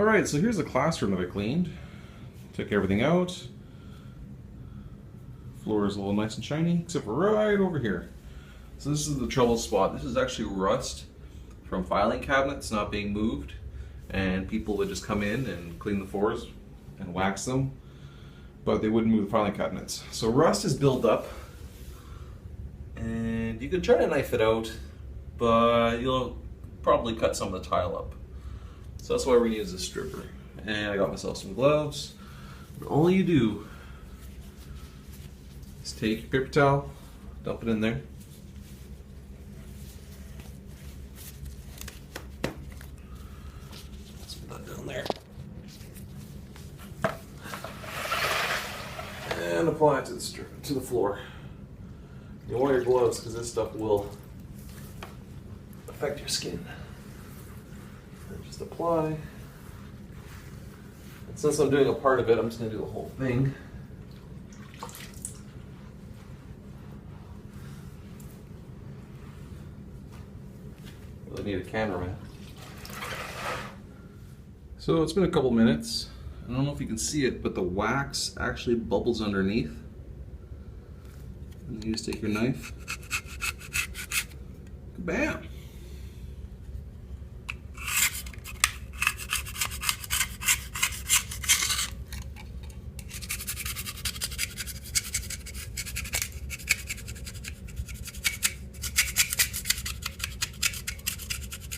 Alright, so here's the classroom that I cleaned. Took everything out. Floor is a little nice and shiny, except for right over here. So this is the trouble spot. This is actually rust from filing cabinets not being moved, and people would just come in and clean the floors and wax them, but they wouldn't move the filing cabinets. So rust is built up, and you can try to knife it out, but you'll probably cut some of the tile up. So that's why we're gonna use this stripper. And I got myself some gloves. But all you do is take your paper towel, dump it in there. Let's put that down there. And apply it to the floor. You want your gloves because this stuff will affect your skin. And just apply. And since I'm doing a part of it, I'm just going to do the whole thing. Really need a cameraman. So it's been a couple minutes. I don't know if you can see it, but the wax actually bubbles underneath. And you just take your knife. Bam!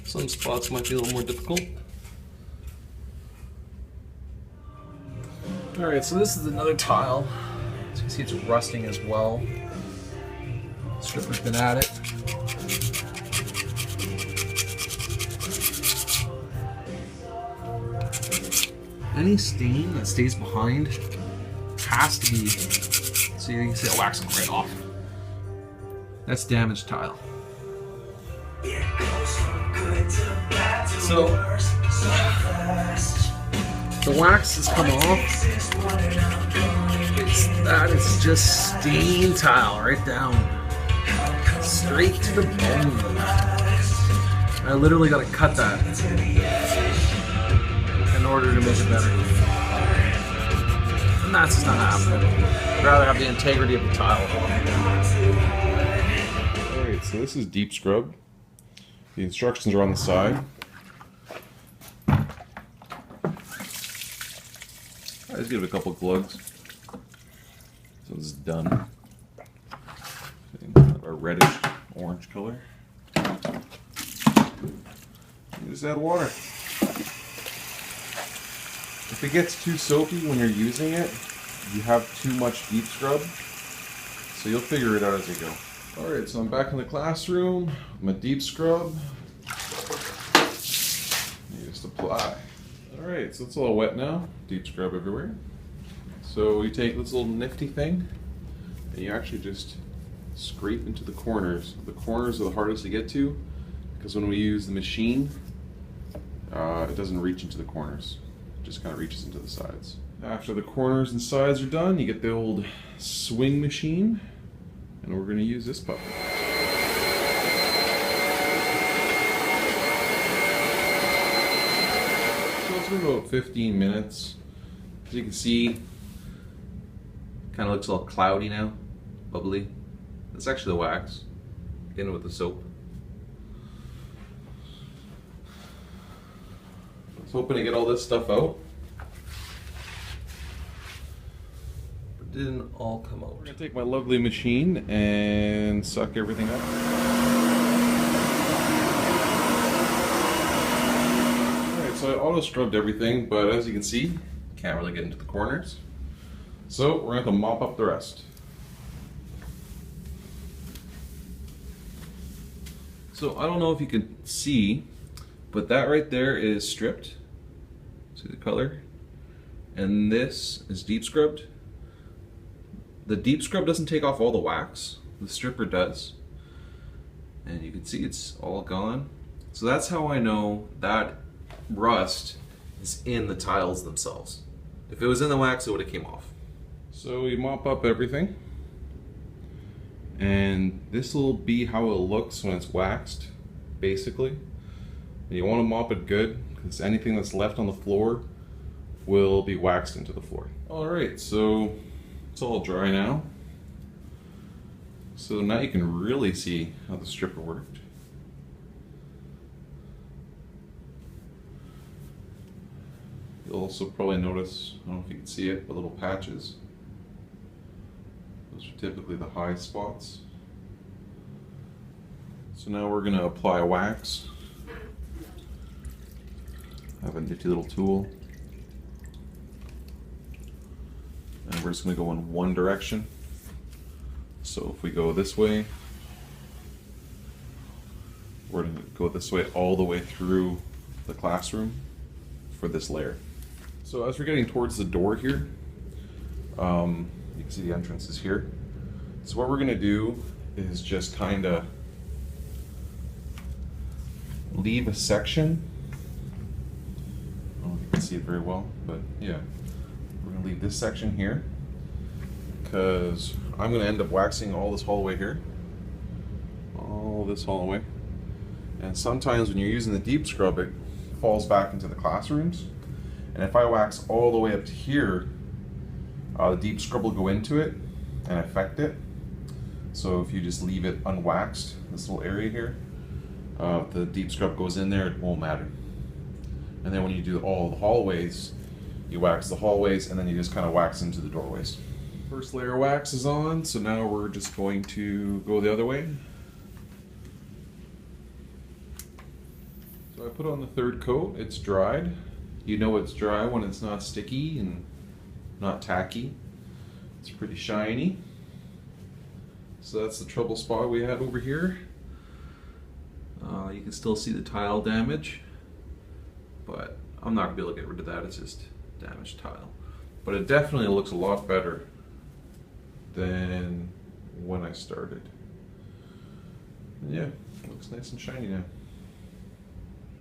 Some spots might be a little more difficult. Alright, so this is another tile. As you can see, it's rusting as well. Stripper's been at it. Any stain that stays behind has to be, so you can see it waxing right off. That's damaged tile. So the wax has come off. That is just stained tile right down, straight to the bone. I literally got to cut that in order to make it better, and that's just not happening. I'd rather have the integrity of the tile. Alright, so this is deep scrub. The instructions are on the side. I just give it a couple glugs. So this is done. A reddish orange color. You just add water. If it gets too soapy when you're using it, you have too much deep scrub. So you'll figure it out as you go. Alright, so I'm back in the classroom with my deep scrub. You just apply. Alright, so it's a little wet now. Deep scrub everywhere. So you take this little nifty thing and you actually just scrape into the corners. The corners are the hardest to get to because when we use the machine, it doesn't reach into the corners. It just kind of reaches into the sides. After the corners and sides are done, you get the old swing machine. And we're going to use this puppy. So it's been about 15 minutes. As you can see, kind of looks all cloudy now, bubbly. That's actually the wax, in with the soap. I was hoping to get all this stuff out. Didn't all come out. We're gonna take my lovely machine and suck everything up. Alright, so I auto scrubbed everything, but as you can see, can't really get into the corners. So we're gonna have to mop up the rest. So I don't know if you can see, but that right there is stripped. See the color? And this is deep scrubbed. The deep scrub doesn't take off all the wax, the stripper does. And you can see it's all gone. So that's how I know that rust is in the tiles themselves. If it was in the wax, it would have came off. So we mop up everything. And this will be how it looks when it's waxed, basically. And you want to mop it good, because anything that's left on the floor will be waxed into the floor. Alright, so it's all dry now. So now you can really see how the stripper worked. You'll also probably notice, I don't know if you can see it, but little patches. Those are typically the high spots. So now we're going to apply wax. I have a nifty little tool. And we're just going to go in one direction. So if we go this way, we're going to go this way all the way through the classroom for this layer. So as we're getting towards the door here, you can see the entrance is here. So what we're going to do is just kind of leave a section. I don't know if you can see it very well, but yeah. We're going to leave this section here because I'm going to end up waxing all this hallway here. All this hallway. And sometimes when you're using the deep scrub, it falls back into the classrooms. And if I wax all the way up to here, the deep scrub will go into it and affect it. So if you just leave it unwaxed, this little area here, the deep scrub goes in there, it won't matter. And then when you do all the hallways, you wax the hallways and then you just kind of wax into the doorways. First layer of wax is on, so now we're just going to go the other way. So I put on the third coat, it's dried. You know it's dry when it's not sticky and not tacky. It's pretty shiny. So that's the trouble spot we had over here. You can still see the tile damage, but I'm not going to be able to get rid of that, it's just damaged tile. But it definitely looks a lot better than when I started. And yeah, it looks nice and shiny now.